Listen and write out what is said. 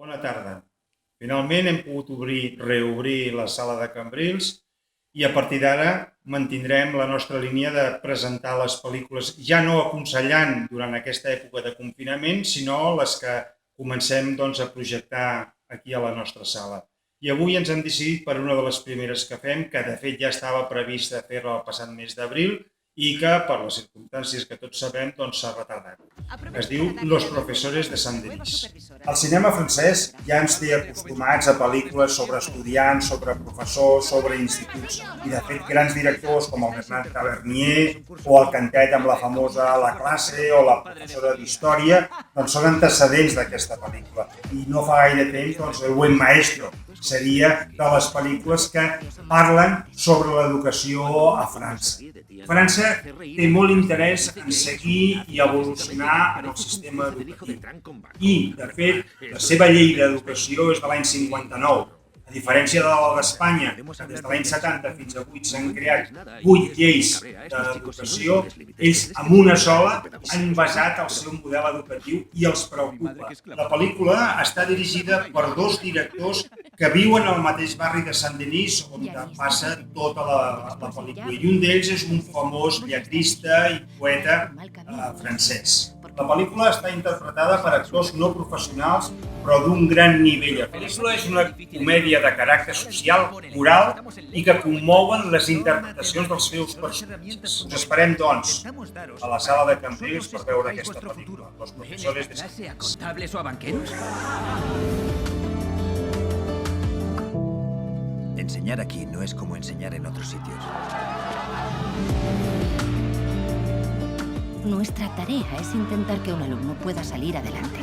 Bona tarda. Finalment hem pogut reobrir la sala de Cambrils i a partir d'ara mantindrem la nostra línia de presentar les pel·lícules, ja no aconsellant durant aquesta època de confinament, sinó les que comencem a projectar aquí a la nostra sala. I avui ens hem decidit per una de les primeres que fem, que de fet ja estava prevista fer-la el passat mes d'abril i que, per les circumstàncies que tots sabem, s'ha retardat. Es diu Los profesores de Saint-Denis. El cinema francès ja ens té acostumats a pel·lícules sobre estudiants, sobre professors, sobre instituts. I de fet, grans directors com el Bernard Tavernier o el Cantet amb la famosa La classe o la professora d'història són antecedents d'aquesta pel·lícula. I no fa gaire temps, El buen maestro seria de les pel·lícules que parlen sobre l'educació a França. França té molt interès en seguir i evolucionar en el sistema educatiu. I, de fet, la seva llei d'educació és de l'any 59. A diferència de la d'Espanya, que des de l'any 70 fins a 8 s'han creat 8 lleis d'educació, ells amb una sola han basat el seu model educatiu i els preocupa. La pel·lícula està dirigida per 2 directors que viuen al mateix barri de Saint-Denis on passa tota la pel·lícula. I un d'ells és un famós lletrista i poeta francès. La pel·lícula està interpretada per actors no professionals, però d'un gran nivell. La pel·lícula és una comèdia de caràcter social, moral i que commouen les interpretacions dels seus personatges. Us esperem, doncs, a la sala de Cambrils per veure aquesta pel·lícula, Los profesores de Saint-Denis. ¿Contables o a banqueros? Enseñar aquí no es como enseñar en otros sitios. Nuestra tarea es intentar que un alumno pueda salir adelante.